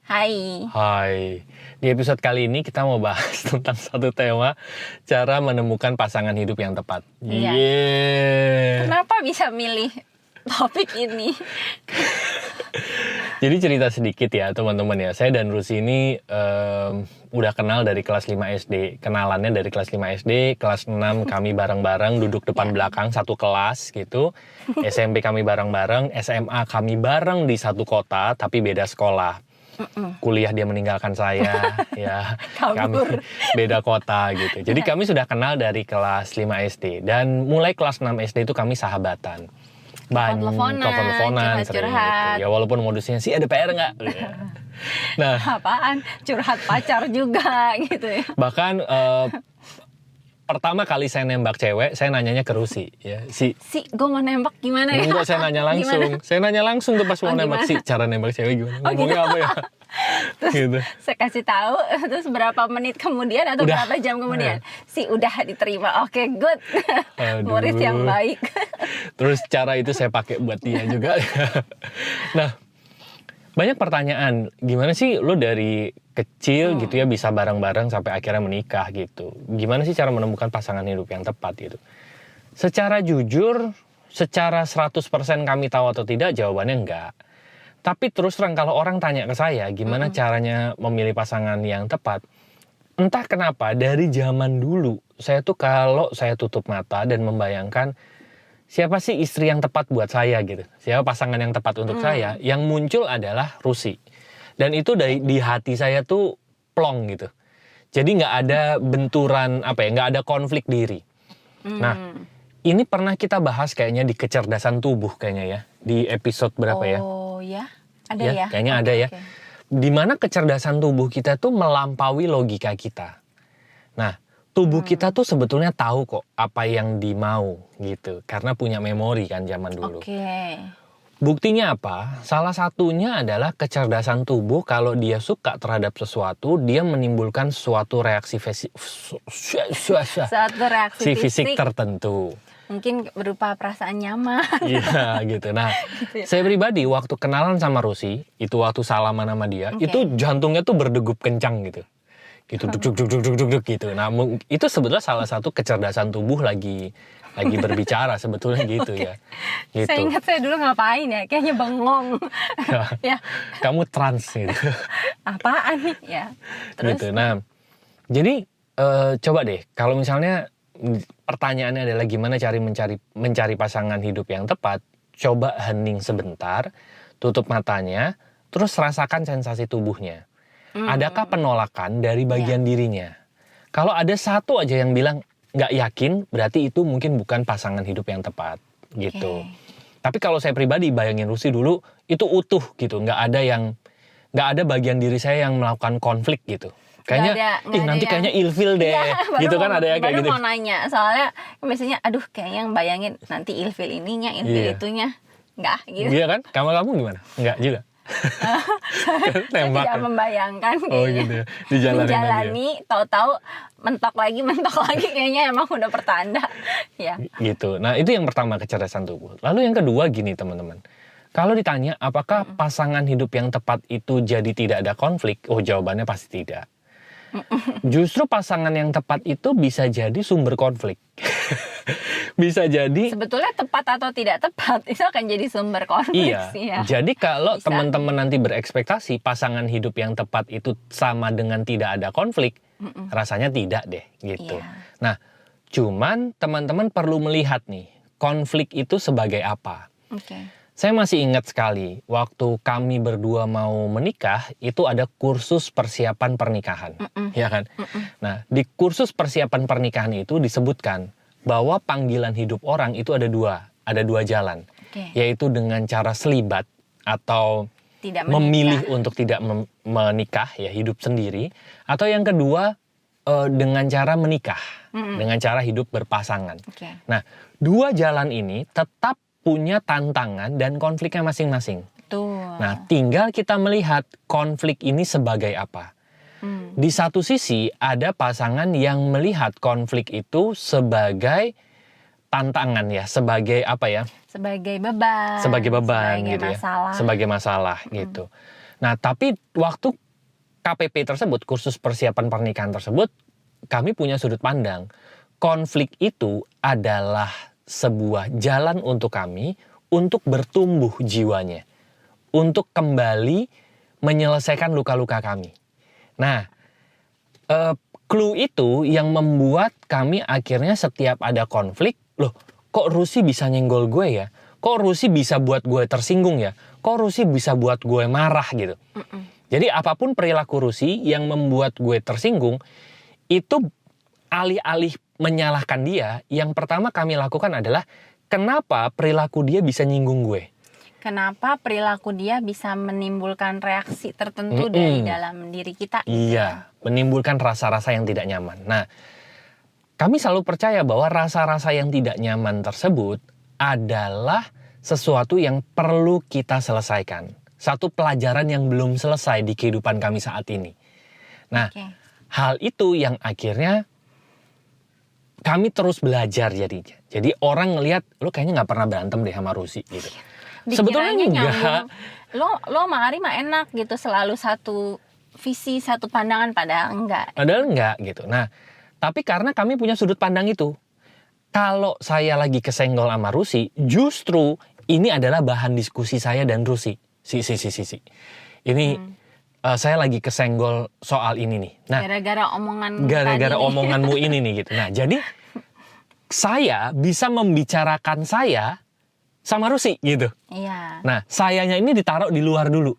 Hai. Hai, di episode kali ini kita mau bahas tentang satu tema, cara menemukan pasangan hidup yang tepat. Iya. Kenapa bisa milih topik ini? Jadi cerita sedikit ya teman-teman ya, saya dan Rusi ini udah kenal dari kelas 5 SD. Kenalannya dari kelas 5 SD, kelas 6 kami bareng-bareng duduk depan belakang satu kelas gitu. SMP kami bareng-bareng, SMA kami bareng di satu kota tapi beda sekolah. Kuliah dia meninggalkan saya, ya kami beda kota gitu. Jadi kami sudah kenal dari kelas 5 SD dan mulai kelas 6 SD itu kami sahabatan. Telepon-teleponan sering gitu. Ya walaupun modusnya sih ada PR nggak? Nah, apaan? Curhat pacar juga gitu ya. Bahkan pertama kali saya nembak cewek, saya nanyanya ke Rusi, ya gue mau nembak gimana ya? Enggak, saya nanya langsung. Gimana? Saya nanya langsung tuh pas mau nembak cara nembak cewek gimana? Ngomongnya apa ya? Terus gitu. Saya kasih tahu, terus berapa menit kemudian atau berapa jam kemudian? Udah diterima. Oke, good. Murid yang baik. Terus cara itu saya pakai buat dia juga. Nah, banyak pertanyaan, gimana sih lo dari kecil gitu ya bisa bareng-bareng sampai akhirnya menikah gitu. Gimana sih cara menemukan pasangan hidup yang tepat gitu. Secara jujur, secara 100% kami tahu atau tidak, jawabannya enggak. Tapi terus terang kalau orang tanya ke saya, gimana caranya memilih pasangan yang tepat, entah kenapa dari zaman dulu, saya tuh kalau saya tutup mata dan membayangkan siapa sih istri yang tepat buat saya gitu, siapa pasangan yang tepat untuk saya, yang muncul adalah Rusi. Dan itu di hati saya tuh plong gitu. Jadi nggak ada benturan nggak ada konflik diri. Nah, ini pernah kita bahas kayaknya di kecerdasan tubuh kayaknya ya, di episode berapa ya? Oh ya, ada ya? Kayaknya ada ya. Dimana kecerdasan tubuh kita tuh melampaui logika kita. Nah, tubuh kita tuh sebetulnya tahu kok apa yang dimau gitu, karena punya memori kan zaman dulu. Buktinya apa? Salah satunya adalah kecerdasan tubuh kalau dia suka terhadap sesuatu, dia menimbulkan suatu reaksi fisik tertentu. Mungkin berupa perasaan nyaman. Iya gitu. Nah, saya pribadi waktu kenalan sama Rusi, itu waktu salaman sama dia, itu jantungnya tuh berdegup kencang gitu. Gitu duk gitu. Nah, itu sebetulnya salah satu kecerdasan tubuh lagi berbicara sebetulnya gitu ya. Gitu. Saya ingat saya dulu ngapain ya, kayaknya bengong. Ya. Kamu trans gitu. Apaan nih ya? Terus. Gitu. Nah, jadi coba deh kalau misalnya pertanyaannya adalah gimana mencari pasangan hidup yang tepat, coba hening sebentar, tutup matanya, terus rasakan sensasi tubuhnya. Adakah penolakan dari bagian dirinya? Kalau ada satu aja yang bilang nggak yakin, berarti itu mungkin bukan pasangan hidup yang tepat gitu. Tapi kalau saya pribadi bayangin Rusi dulu itu utuh gitu, nggak ada bagian diri saya yang melakukan konflik gitu. Kayaknya nanti kayaknya ilfil deh, gitu kan ada ya kayak gitu. Baru mau nanya, soalnya biasanya yang bayangin nanti ilfil ininya, ilfil itunya, nggak gitu. Iya kan? Kamu gimana? Nggak juga. Saya tidak membayangkan gitu ya. Dijalani tahu-tahu mentok lagi kayaknya emang udah pertanda ya gitu. Nah itu yang pertama, kecerdasan tubuh. Lalu yang kedua gini teman-teman, kalau ditanya apakah pasangan hidup yang tepat itu jadi tidak ada konflik, jawabannya pasti tidak. Justru pasangan yang tepat itu bisa jadi sumber konflik. Bisa jadi sebetulnya tepat atau tidak tepat itu akan jadi sumber konflik. Iya. Jadi kalau teman-teman nanti berekspektasi pasangan hidup yang tepat itu sama dengan tidak ada konflik, rasanya tidak deh gitu. Nah, cuman teman-teman perlu melihat nih, konflik itu sebagai apa. Saya masih ingat sekali waktu kami berdua mau menikah itu ada kursus persiapan pernikahan, ya kan? Nah, di kursus persiapan pernikahan itu disebutkan bahwa panggilan hidup orang itu ada dua jalan, yaitu dengan cara selibat atau memilih untuk tidak menikah, ya hidup sendiri, atau yang kedua dengan cara menikah, dengan cara hidup berpasangan. Nah, dua jalan ini tetap punya tantangan dan konfliknya masing-masing. Nah, tinggal kita melihat konflik ini sebagai apa. Di satu sisi ada pasangan yang melihat konflik itu sebagai tantangan ya, sebagai apa ya? Sebagai beban Sebagai beban sebagai gitu masalah. ya. Sebagai masalah gitu. Nah, tapi waktu KPP tersebut, kursus persiapan pernikahan tersebut, kami punya sudut pandang. Konflik itu adalah sebuah jalan untuk kami untuk bertumbuh jiwanya. Untuk kembali menyelesaikan luka-luka kami. Nah, clue itu yang membuat kami akhirnya setiap ada konflik, loh kok Rusi bisa nyenggol gue ya? Kok Rusi bisa buat gue tersinggung ya? Kok Rusi bisa buat gue marah gitu? Jadi apapun perilaku Rusi yang membuat gue tersinggung, itu alih-alih menyalahkan dia, yang pertama kami lakukan adalah kenapa perilaku dia bisa nyinggung gue? Kenapa perilaku dia bisa menimbulkan reaksi tertentu dari dalam diri kita? Iya, menimbulkan rasa-rasa yang tidak nyaman. Nah, kami selalu percaya bahwa rasa-rasa yang tidak nyaman tersebut adalah sesuatu yang perlu kita selesaikan. Satu pelajaran yang belum selesai di kehidupan kami saat ini. Nah, hal itu yang akhirnya kami terus belajar jadinya. Jadi orang ngelihat, lo kayaknya nggak pernah berantem deh sama Rusi gitu. Sebetulnya enggak. Lo sama Ari mah enak gitu, selalu satu visi, satu pandangan, padahal enggak. Padahal enggak gitu. Nah, tapi karena kami punya sudut pandang itu, kalau saya lagi kesenggol sama Rusi, justru ini adalah bahan diskusi saya dan Rusi. Si. Ini saya lagi kesenggol soal ini nih. Nah, gara-gara omonganmu ini nih gitu. Nah, jadi saya bisa membicarakan saya sama Rusi gitu. Iya. Nah, sayanya ini ditaruh di luar dulu.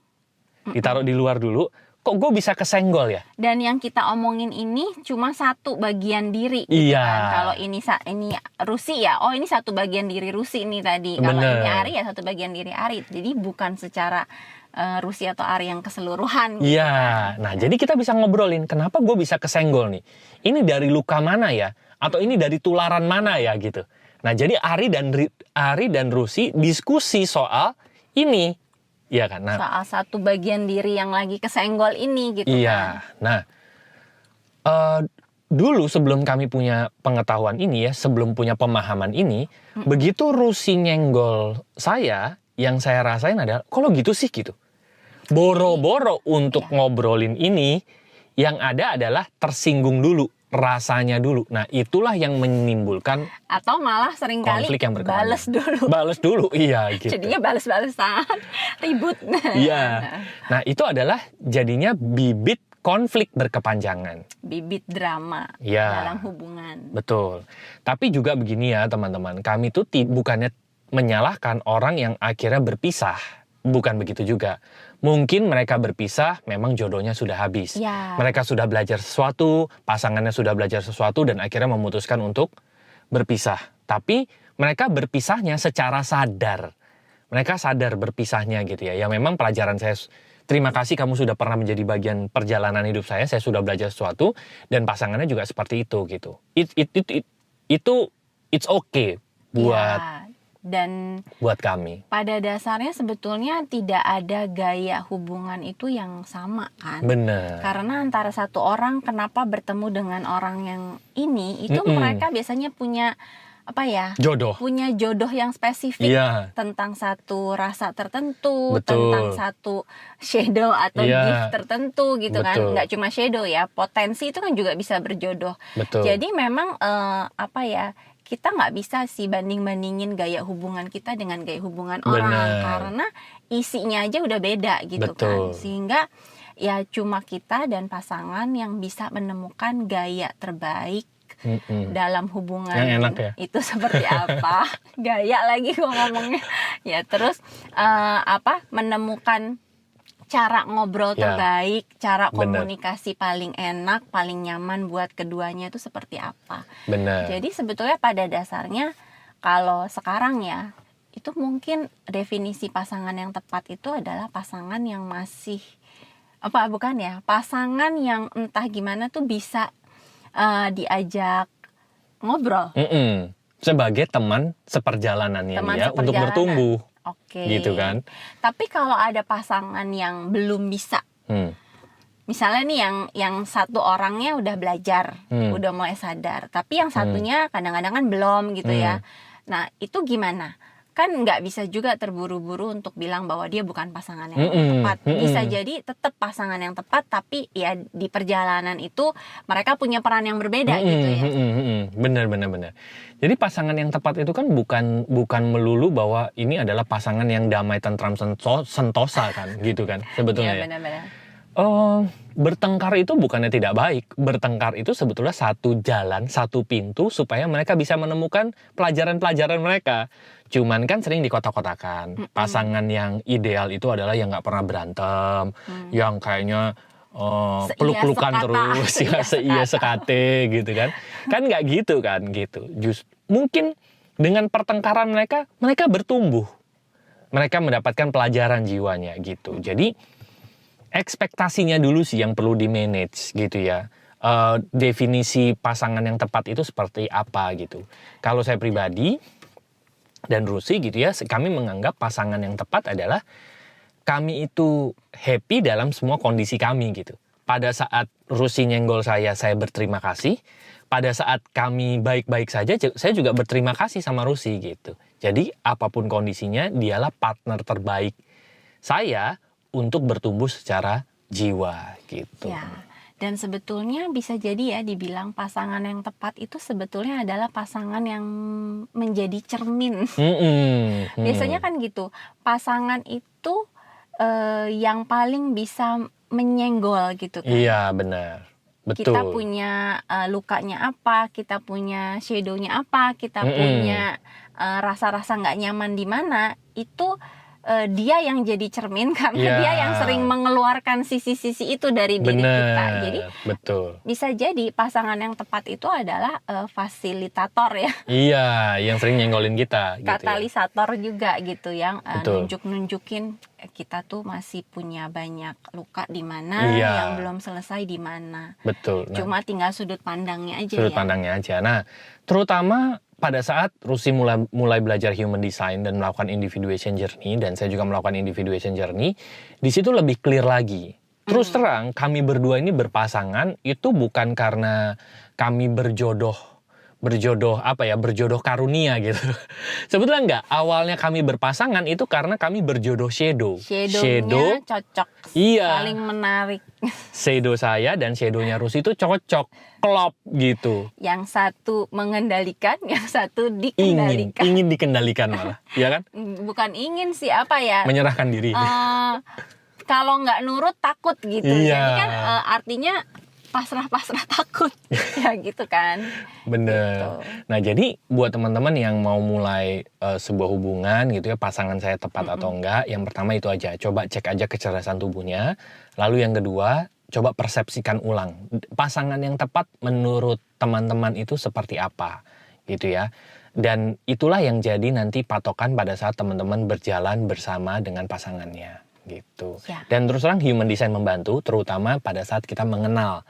Kok gue bisa kesenggol ya? Dan yang kita omongin ini cuma satu bagian diri. Iya. Kan? Kalau ini Rusi ya, oh ini satu bagian diri Rusi ini tadi. Kalau ini Ari ya satu bagian diri Ari. Jadi bukan secara Rusi atau Ari yang keseluruhan. Iya. Gitu. Nah, jadi kita bisa ngobrolin kenapa gue bisa kesenggol nih. Ini dari luka mana ya? Atau ini dari tularan mana ya gitu. Nah, jadi Ari dan Rusi diskusi soal ini. Iya kan? Nah, soal satu bagian diri yang lagi kesenggol ini gitu iya. kan. Nah, dulu sebelum kami punya pengetahuan ini ya, sebelum punya pemahaman ini, begitu Rusi nyenggol saya, yang saya rasain adalah, kok lo gitu sih gitu. Boro-boro untuk ngobrolin ini, yang ada adalah tersinggung dulu. Rasanya dulu. Nah, itulah yang menimbulkan atau malah seringkali konflik yang berkepanjangan. Bales dulu, iya gitu. Jadinya bales-balesan, ribut. Iya. Nah, itu adalah jadinya bibit konflik berkepanjangan. Bibit drama dalam hubungan. Betul. Tapi juga begini ya teman-teman, kami tuh bukannya menyalahkan orang yang akhirnya berpisah. Bukan begitu juga. Mungkin mereka berpisah, memang jodohnya sudah habis. Ya. Mereka sudah belajar sesuatu, pasangannya sudah belajar sesuatu, dan akhirnya memutuskan untuk berpisah. Tapi mereka berpisahnya secara sadar. Mereka sadar berpisahnya gitu ya. Ya memang pelajaran saya, terima kasih kamu sudah pernah menjadi bagian perjalanan hidup saya sudah belajar sesuatu, dan pasangannya juga seperti itu gitu. It's okay buat... Ya. Dan buat kami. Pada dasarnya sebetulnya tidak ada gaya hubungan itu yang sama kan. Benar. Karena antara satu orang kenapa bertemu dengan orang yang ini, itu mereka biasanya punya jodoh. Punya jodoh yang spesifik tentang satu rasa tertentu, tentang satu shadow atau gift tertentu gitu kan. Nggak cuma shadow ya, potensi itu kan juga bisa berjodoh. Betul. Jadi memang kita nggak bisa sih banding-bandingin gaya hubungan kita dengan gaya hubungan orang. Karena isinya aja udah beda gitu kan. Sehingga ya cuma kita dan pasangan yang bisa menemukan gaya terbaik dalam hubungan yang enak ya? Itu seperti apa. Gaya lagi gue ngomongnya. Ya terus menemukan cara ngobrol terbaik, cara komunikasi paling enak, paling nyaman buat keduanya itu seperti apa. Benar. Jadi sebetulnya pada dasarnya kalau sekarang ya, itu mungkin definisi pasangan yang tepat itu adalah pasangan yang masih pasangan yang entah gimana tuh bisa diajak ngobrol. Sebagai teman seperjalanannya dia untuk bertumbuh. Gitu kan. Tapi kalau ada pasangan yang belum bisa, misalnya nih yang satu orangnya udah belajar, udah mulai sadar, tapi yang satunya kadang-kadang kan belum gitu ya. Nah itu gimana? kan nggak bisa juga terburu-buru untuk bilang bahwa dia bukan pasangan yang tepat. Bisa jadi tetap pasangan yang tepat, tapi ya di perjalanan itu mereka punya peran yang berbeda gitu ya. Benar. Jadi pasangan yang tepat itu kan bukan melulu bahwa ini adalah pasangan yang damai, tentram, sentosa kan, gitu kan sebetulnya. Iya, benar-benar. Bertengkar itu bukannya tidak baik. Bertengkar itu sebetulnya satu jalan, satu pintu supaya mereka bisa menemukan pelajaran-pelajaran mereka. Cuman kan sering dikotak-kotakan. Pasangan yang ideal itu adalah yang nggak pernah berantem, yang kayaknya peluk-pelukan terus, ya seia sekate gitu kan. Kan nggak gitu kan gitu. Mungkin dengan pertengkaran mereka bertumbuh. Mereka mendapatkan pelajaran jiwanya gitu. Jadi ekspektasinya dulu sih yang perlu di-manage gitu ya. Definisi pasangan yang tepat itu seperti apa gitu. Kalau saya pribadi dan Rusi gitu ya, kami menganggap pasangan yang tepat adalah kami itu happy dalam semua kondisi kami gitu. Pada saat Rusi nyenggol saya berterima kasih. Pada saat kami baik-baik saja, saya juga berterima kasih sama Rusi gitu. Jadi apapun kondisinya, dialah partner terbaik saya untuk bertumbuh secara jiwa gitu. Ya, dan sebetulnya bisa jadi ya dibilang pasangan yang tepat itu sebetulnya adalah pasangan yang menjadi cermin. Biasanya kan gitu, pasangan itu yang paling bisa menyenggol gitu kan. Iya, benar. Betul. Kita punya lukanya apa, kita punya shadow-nya apa, kita punya rasa-rasa nggak nyaman di mana, itu dia yang jadi cermin karena dia yang sering mengeluarkan sisi-sisi itu dari diri kita. Jadi betul. Bisa jadi pasangan yang tepat itu adalah fasilitator ya. Iya, yang sering nyenggolin kita. Katalisator gitu ya. Juga gitu yang nunjukin kita tuh masih punya banyak luka di mana, yang belum selesai di mana. Betul. Cuma tinggal sudut pandangnya aja. Sudut pandangnya aja. Nah, terutama pada saat Rusi mulai belajar human design dan melakukan individuation journey, dan saya juga melakukan individuation journey, di situ lebih clear lagi. Terus terang, kami berdua ini berpasangan itu bukan karena kami berjodoh karunia gitu. Sebetulnya enggak. Awalnya kami berpasangan itu karena kami berjodoh shadow. Shadow-nya cocok. Iya. Saling menarik. Shadow saya dan shadownya Rusi itu cocok, klop gitu. Yang satu mengendalikan, yang satu dikendalikan. Ingin dikendalikan malah, ya kan? Bukan ingin sih, apa ya? Menyerahkan diri. Kalau nggak nurut takut gitu. Iya. Jadi kan artinya pasrah takut. Ya gitu kan. Bener. Gitu. Nah, jadi buat teman-teman yang mau mulai sebuah hubungan gitu ya, pasangan saya tepat atau enggak, yang pertama itu aja, coba cek aja kecerdasan tubuhnya. Lalu yang kedua, coba persepsikan ulang. Pasangan yang tepat menurut teman-teman itu seperti apa gitu ya. Dan itulah yang jadi nanti patokan pada saat teman-teman berjalan bersama dengan pasangannya gitu. Ya. Dan terus terang human design membantu, terutama pada saat kita mengenal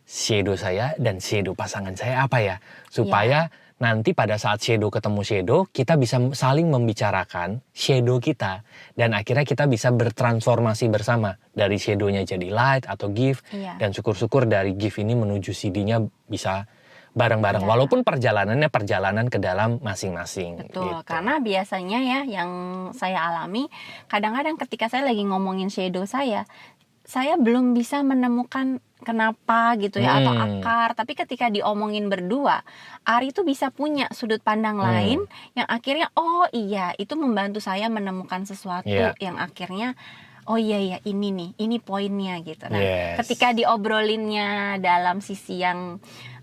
shadow saya dan shadow pasangan saya apa ya, supaya nanti pada saat shadow ketemu shadow, kita bisa saling membicarakan shadow kita, dan akhirnya kita bisa bertransformasi bersama dari shadownya jadi light atau gift, dan syukur-syukur dari gift ini menuju CD-nya bisa bareng-bareng, walaupun perjalanannya perjalanan ke dalam masing-masing. Betul, gitu. Karena biasanya ya yang saya alami, kadang-kadang ketika saya lagi ngomongin shadow saya belum bisa menemukan kenapa gitu ya, atau akar. Tapi ketika diomongin berdua, Ari itu bisa punya sudut pandang lain yang akhirnya, oh iya, itu membantu saya menemukan sesuatu yang akhirnya, oh iya ini nih, ini poinnya gitu. Nah, ketika diobrolinnya dalam sisi yang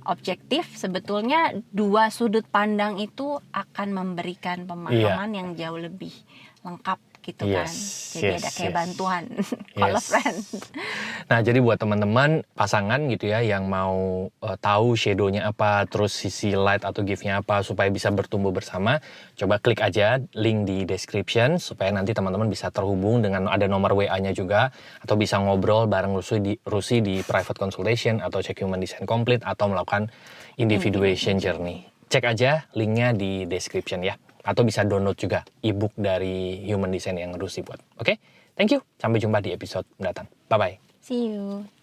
objektif, sebetulnya dua sudut pandang itu akan memberikan pemahaman yang jauh lebih lengkap gitu kan. Jadi ada kayak bantuan kalau friend. Nah, jadi buat teman-teman pasangan gitu ya yang mau tahu shadow-nya apa, terus sisi light atau gift-nya apa supaya bisa bertumbuh bersama, coba klik aja link di description supaya nanti teman-teman bisa terhubung dengan ada nomor WA-nya juga, atau bisa ngobrol bareng Rusi di private consultation atau cek human design complete atau melakukan individuation journey. Cek aja linknya di description ya. Atau bisa download juga ebook dari Human Design yang Rusi buat. Oke? Thank you. Sampai jumpa di episode mendatang. Bye-bye. See you.